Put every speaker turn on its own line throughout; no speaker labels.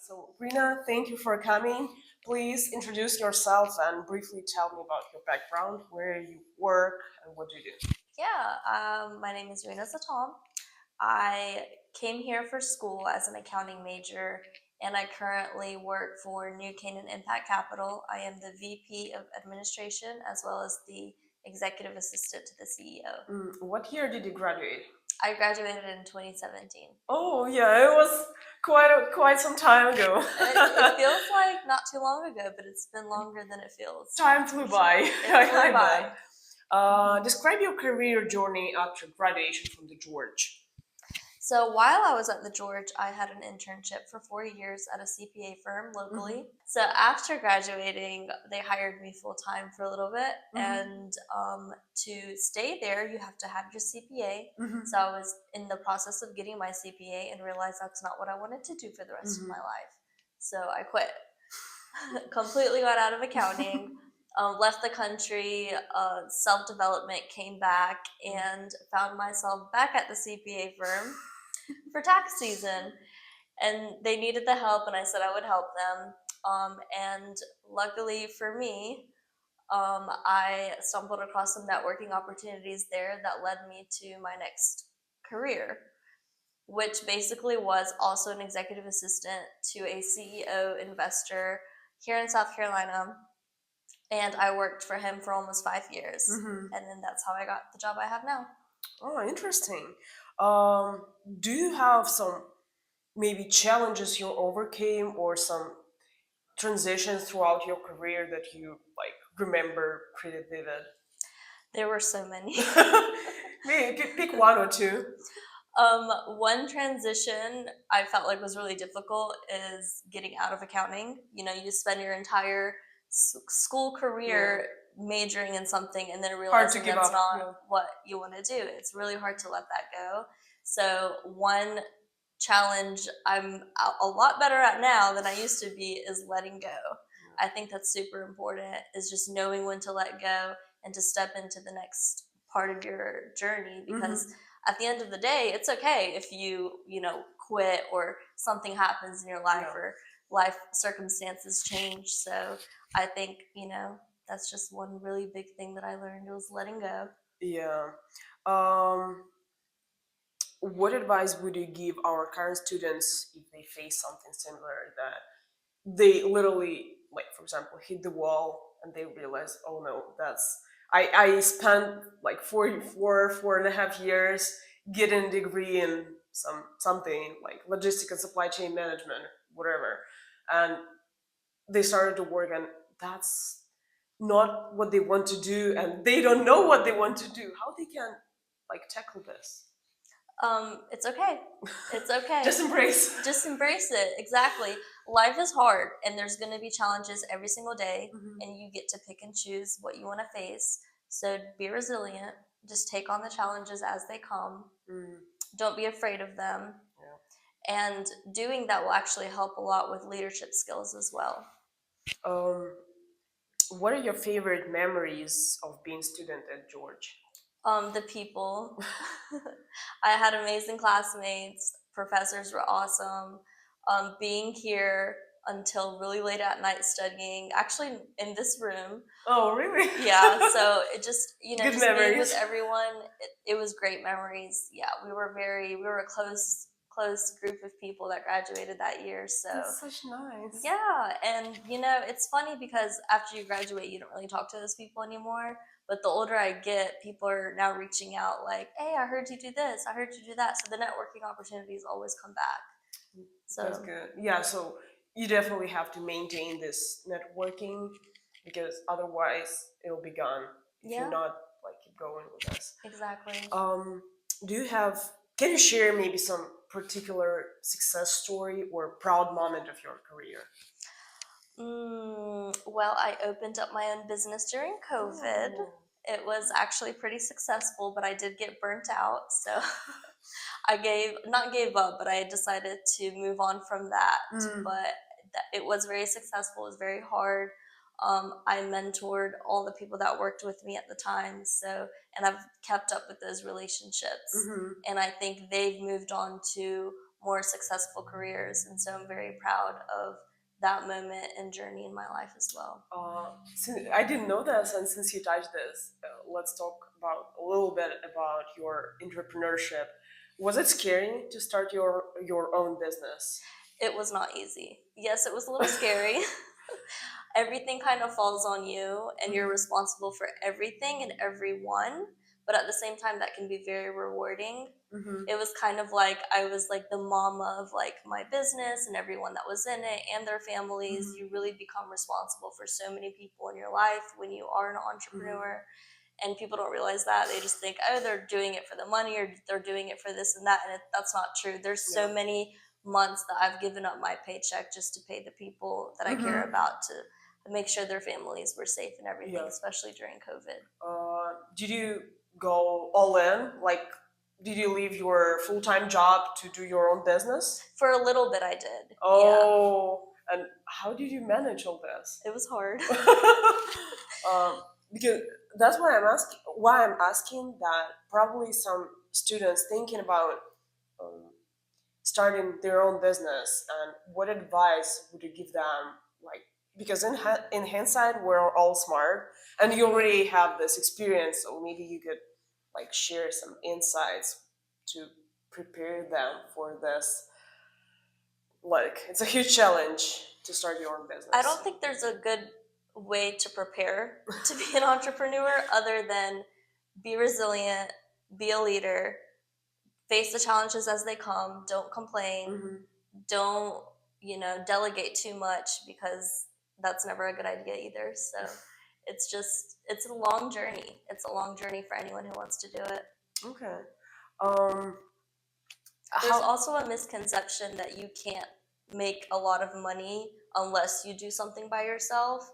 So, Rina, thank you for coming. Please introduce yourself and briefly tell me about your background, where you work, and what do you do.
My name is Rina Zattam. I came here for school as an accounting major, and I currently work for New Canaan Impact Capital. I am the VP of Administration as well as the executive assistant to the CEO.
What year did you graduate?
I graduated in 2017.
Oh, yeah, it was quite some time ago.
It feels like not too long ago, but it's been longer than it feels.
Time flew by.
It flew by.
Describe your career journey after graduation from the George.
So while I was at the George, I had an internship for 4 years at a CPA firm locally. So after graduating, they hired me full time for a little bit, and to stay there, you have to have your CPA. So I was in the process of getting my CPA and realized that's not what I wanted to do for the rest of my life. So I quit. Completely got out of accounting. Left the country, self-development, came back, and found myself back at the CPA firm for tax season. And they needed the help, and I said I would help them. And luckily for me, I stumbled across some networking opportunities there that led me to my next career, which basically was also an executive assistant to a CEO investor here in South Carolina. And I worked for him for almost 5 years. And then that's how I got the job I have now.
Oh, interesting. Do you have some maybe challenges you overcame or some transitions throughout your career that you like remember pretty vivid?
There were so many.
Maybe pick one or two.
One transition I felt like was really difficult is getting out of accounting. You know, you spend your entire school career majoring in something and then realizing that's not what you want to do. It's really hard to let that go. So one challenge I'm a lot better at now than I used to be is letting go. I think that's super important, is just knowing when to let go and to step into the next part of your journey, because at the end of the day, it's okay if you quit or something happens in your life or life circumstances change. So I think that's just one really big thing that I learned, was letting go.
Yeah. Um, what advice would you give our current students if they face something similar, that they literally, like, for example, hit the wall and they realize, oh no, I spent like 4.5 years getting a degree in something like logistics and supply chain management, whatever, and they started to work, and that's not what they want to do, and they don't know what they want to do, how they can like tackle this.
It's okay. It's okay.
Just embrace.
Just embrace it. Exactly. Life is hard, and there's going to be challenges every single day, and you get to pick and choose what you want to face. So be resilient. Just take on the challenges as they come. Don't be afraid of them. And doing that will actually help a lot with leadership skills as well.
What are your favorite memories of being student at George?
The people. I had amazing classmates. Professors were awesome. Being here until really late at night studying, actually in this room.
Oh, really?
Yeah, so it just,
Good
just being with everyone, it was great memories. Yeah, we were a close group of people that graduated that year. So
that's such nice.
Yeah, and it's funny because after you graduate, you don't really talk to those people anymore. But the older I get, people are now reaching out like, hey, I heard you do this, I heard you do that. So the networking opportunities always come back. So
that's good. Yeah, so you definitely have to maintain this networking, because otherwise it'll be gone if you're not like keep going with us.
Exactly.
Do you have? Can you share maybe some particular success story or proud moment of your career?
Well, I opened up my own business during COVID. It was actually pretty successful, but I did get burnt out. So I not gave up, but I decided to move on from that. But it was very successful. It was very hard. I mentored all the people that worked with me at the time. And I've kept up with those relationships. And I think they've moved on to more successful careers. And so I'm very proud of that moment and journey in my life as well.
I didn't know this, and since you touched this, let's talk about a little bit about your entrepreneurship. Was it scary to start your own business?
It was not easy. Yes, it was a little scary. Everything kind of falls on you, and you're responsible for everything and everyone. But at the same time, that can be very rewarding.
Mm-hmm.
It was kind of like I was like the mama of like my business and everyone that was in it and their families.
Mhm.
You really become responsible for so many people in your life when you are an entrepreneur. And people don't realize that. They just think, oh, they're doing it for the money or they're doing it for this and that. And that's not true. There's so many months that I've given up my paycheck just to pay the people that I care about to make sure their families were safe and everything,
Yeah.
especially during COVID.
Did you go all in? Like, did you leave your full-time job to do your own business?
For a little bit, I did.
Oh, and how did you manage all this?
Yeah. It was hard.
Because that's why I'm asking. Why I'm asking that. Probably some students thinking about um, starting their own business, and what advice would you give them? Like, because in hindsight, we're all smart, and you already have this experience, so maybe you could like share some insights to prepare them for this. Like, it's a huge challenge to start your own business.
I don't think there's a good way to prepare to be an entrepreneur other than be resilient, be a leader, face the challenges as they come, don't complain, don't, delegate too much because that's never a good idea either. So it's a long journey. It's a long journey for anyone who wants to do it.
Okay.
There's also a misconception that you can't make a lot of money unless you do something by yourself.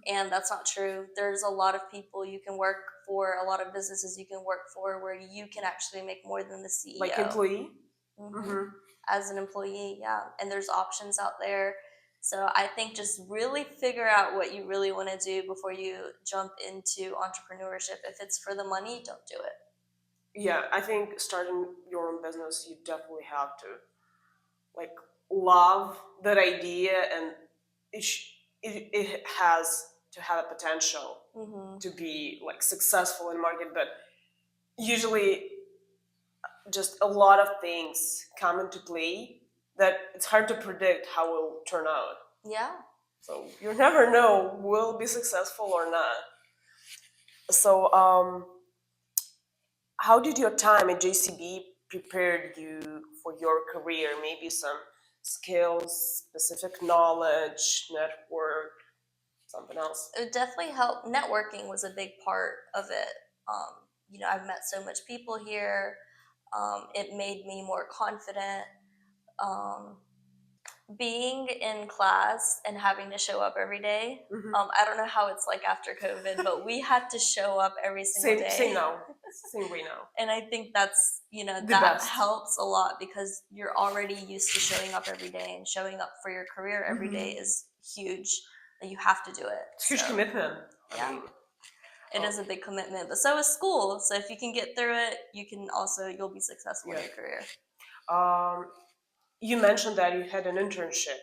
And that's not true. There's a lot of people you can work for, a lot of businesses you can work for where you can actually make more than the CEO.
Like employee?
As an employee, yeah. And there's options out there. So I think just really figure out what you really want to do before you jump into entrepreneurship. If it's for the money, don't do it.
Yeah, I think starting your own business, you definitely have to like love that idea, and it has to have a potential to be like successful in market. But usually, just a lot of things come into play that it's hard to predict how it will turn out.
Yeah.
So you never know will be successful or not. So how did your time at JCBE prepare you for your career? Maybe some skills, specific knowledge, network, something else.
It definitely helped. Networking was a big part of it. I've met so much people here. It made me more confident. Being in class and having to show up every day. I don't know how it's like after COVID, but we had to show up every single day.
Same now. Same way now.
And I think that's, that
best.
helps a lot because you're already used to showing up every day, and showing up for your career every day is huge. You have to do it.
It's a huge commitment.
Yeah. It is a big commitment, but so is school. So if you can get through it, you'll be successful in your career.
You mentioned that you had an internship,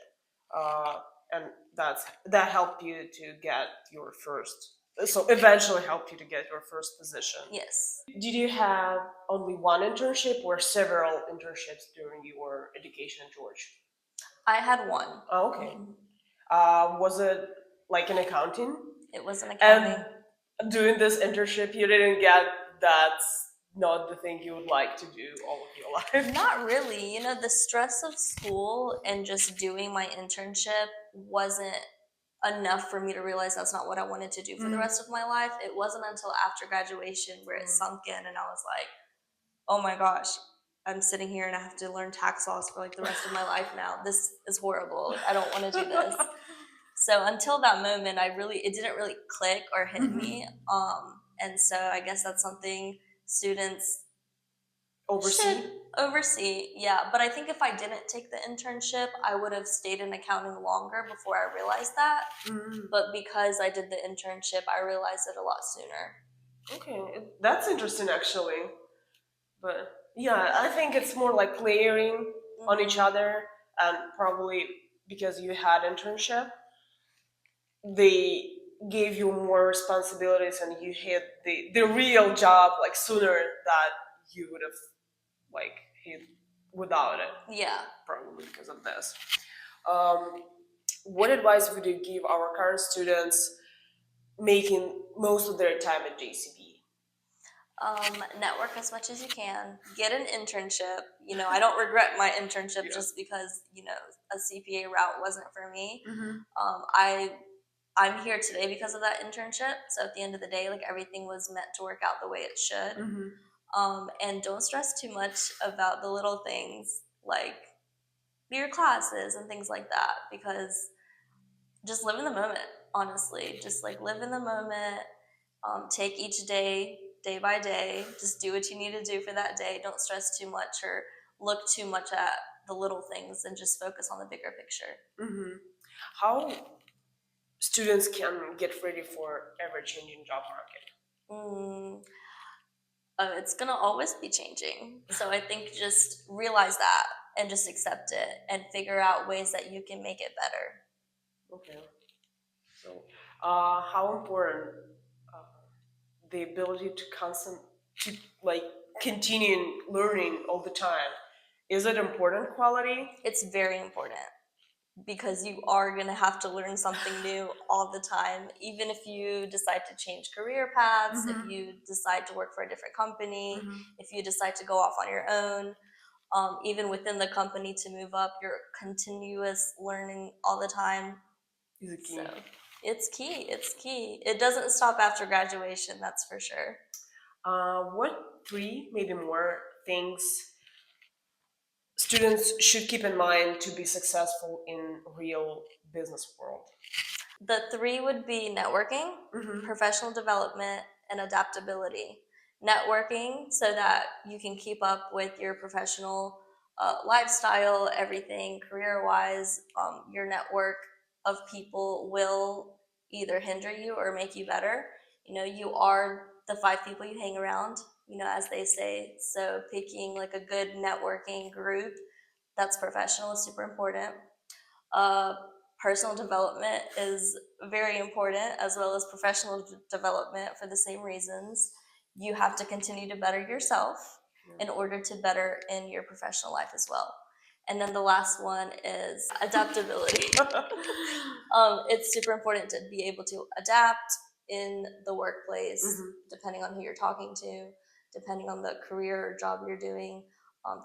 and that helped you to get your first. So eventually helped you to get your first position.
Yes.
Did you have only one internship or several internships during your education in Georgia?
I had one.
Oh, okay. Was it like an accounting?
It was an accounting.
And doing this internship, you didn't get that's not the thing you would like to do all of your life?
Not really. The stress of school and just doing my internship wasn't enough for me to realize that's not what I wanted to do for the rest of my life. It wasn't until after graduation where it sunk in, and I was like, oh my gosh, I'm sitting here and I have to learn tax laws for like the rest of my life now. This is horrible. I don't want to do this. So until that moment, it didn't really click or hit me. And so I guess that's something students should oversee. Yeah. But I think if I didn't take the internship, I would have stayed in accounting longer before I realized that. But because I did the internship, I realized it a lot sooner.
Okay, that's interesting actually. But yeah, I think it's more like layering on each
Mhm.
other, and probably because you had internship, they gave you more responsibilities and you hit the real job like sooner that you would have like hit without it,
Yeah.
probably because of this. Um, what advice would you give our current students making most of their time at JCBE?
Network as much as you can. Get an internship. I don't regret my internship
Yeah.
just because a CPA route wasn't for me.
Mm-hmm.
I'm here today because of that internship. So at the end of the day, like everything was meant to work out the way it should.
Mm-hmm.
And don't stress too much about the little things like your classes and things like that, because just live in the moment. Honestly, just like live in the moment. Take each day, day by day. Just do what you need to do for that day. Don't stress too much or look too much at the little things, and just focus on the bigger picture.
Mm-hmm. How students can get ready for ever-changing job market?
Mm, it's gonna always be changing. So I think just realize that and just accept it and figure out ways that you can make it better.
Okay. So, how important uh, the ability to to like continue learning all the time, is it important quality?
It's very important because you are going to have to learn something new all the time. Even if you decide to change career paths, if
Mm-hmm.
you decide to work for a different company,
Mm-hmm.
if you decide to go off on your own, even within the company to move up, you're continuous learning all the time.
Is a
So
key.
it's key. It's key. It doesn't stop after graduation, that's for sure.
What three, maybe more, things students should keep in mind to be successful in real business world?
The three would be networking,
Mm-hmm.
professional development, and adaptability. Networking so that you can keep up with your professional lifestyle, everything career wise. Your network of people will either hinder you or make you better. You are the five people you hang around, as they say. So picking like a good networking group that's professional is super important. uh, Personal development is very important, as well as professional development for the same reasons. You have to continue to better yourself in order to better in your professional life as well. And then the last one is adaptability. It's super important to be able to adapt in the workplace,
Mm-hmm.
depending on who you're talking to, depending on the career or job you're doing.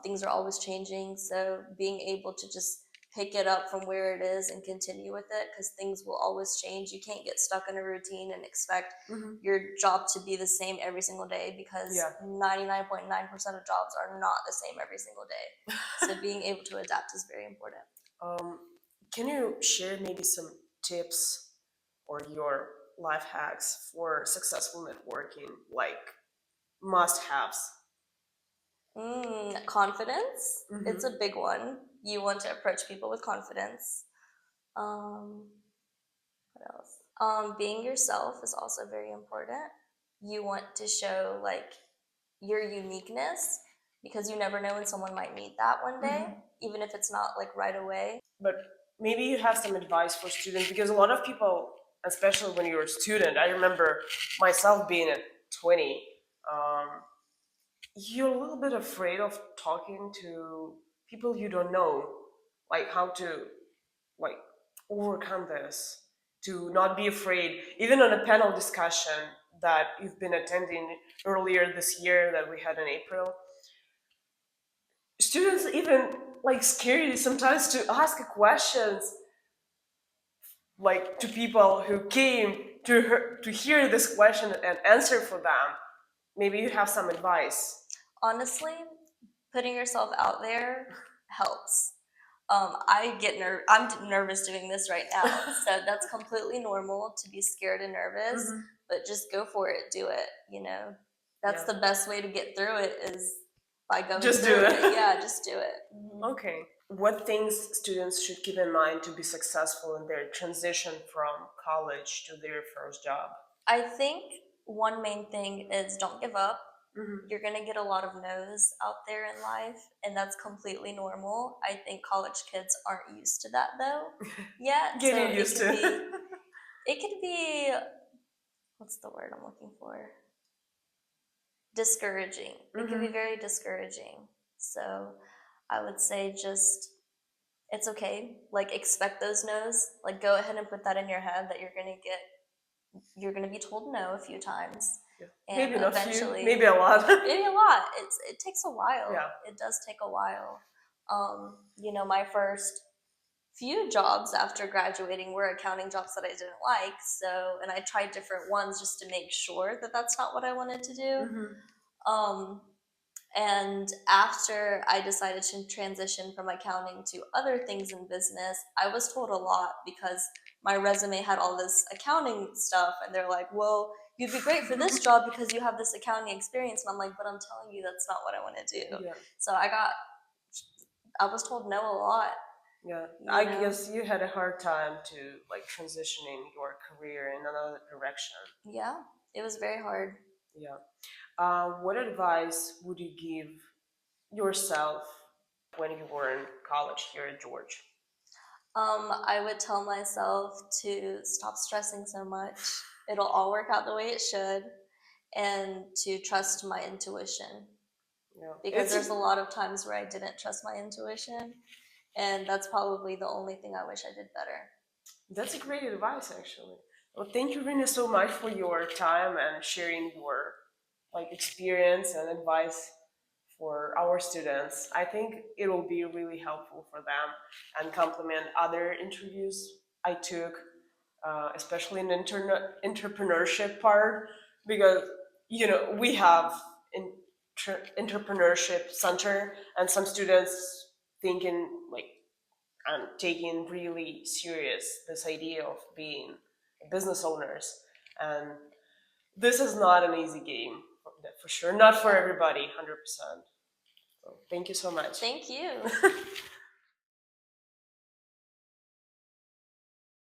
Things are always changing, so being able to just pick it up from where it is and continue with it, because things will always change. You can't get stuck in a routine and expect
Mm-hmm.
your job to be the same every single day, because
Yeah.
99.9% of jobs are not the same every single day. So being able to adapt is very important.
Um, can you share maybe some tips or your life hacks for successful networking, like must-haves?
Confidence.
Mm-hmm.
It's a big one. You want to approach people with confidence. Um, what else? Being yourself is also very important. You want to show like your uniqueness, because you never know when someone might need that one day,
Mm-hmm.
even if it's not like right away.
But maybe you have some advice for students, because a lot of people, especially when you're a student, I remember myself being at 20, um, you're a little bit afraid of talking to people you don't know, like how to like overcome this, to not be afraid, even on a panel discussion that you've been attending earlier this year that we had in April. Students even like scared sometimes to ask questions like to people who came to hear this question and answer for them. Maybe you have some advice.
Honestly, putting yourself out there helps. I'm nervous doing this right now, so that's completely normal to be scared and nervous.
Mhm.
But just go for it, do it. That's
Yeah.
the best way to get through it, is by going
Just do
through it.
it.
Yeah, just do it.
Okay. What things students should keep in mind to be successful in their transition from college to their first job?
I think one main thing is don't give up. You're going to get a lot of no's out there in life, and that's completely normal. I think college kids aren't used to that though yet. So
Getting used to.
it could be, what's the word I'm looking for? Discouraging. It can be very discouraging. So I would say just, it's okay. Like, expect those no's. Like, go ahead and put that in your head that you're gonna be told no a few times.
Yeah.
And
Maybe not
eventually,
few, maybe a lot.
maybe a lot. It takes a while.
Yeah.
It does take a while. My first few jobs after graduating were accounting jobs that I didn't like. So, and I tried different ones just to make sure that that's not what I wanted to do. Um, and after I decided to transition from accounting to other things in business, I was told a lot because my resume had all this accounting stuff, and they're like, well, you'd be great for this job because you have this accounting experience. And I'm like, but I'm telling you, that's not what I want to do.
Yeah.
So I was told no a lot.
Yeah, I guess you had a hard time to like transitioning your career in another direction.
Yeah, it was very hard.
Yeah. What advice would you give yourself when you were in college here at George?
I would tell myself to stop stressing so much. It'll all work out the way it should, and to trust my intuition.
Yeah.
Because there's a lot of times where I didn't trust my intuition, and that's probably the only thing I wish I did better.
That's a great advice, actually. Well, thank you, Rina, so much for your time and sharing your like experience and advice for our students. I think it will be really helpful for them and complement other interviews I took, especially in entrepreneurship part, because we have entrepreneurship center and some students thinking like and taking really serious this idea of being business owners, and this is not an easy game for sure, not for everybody 100%. So thank you so much.
Thank you.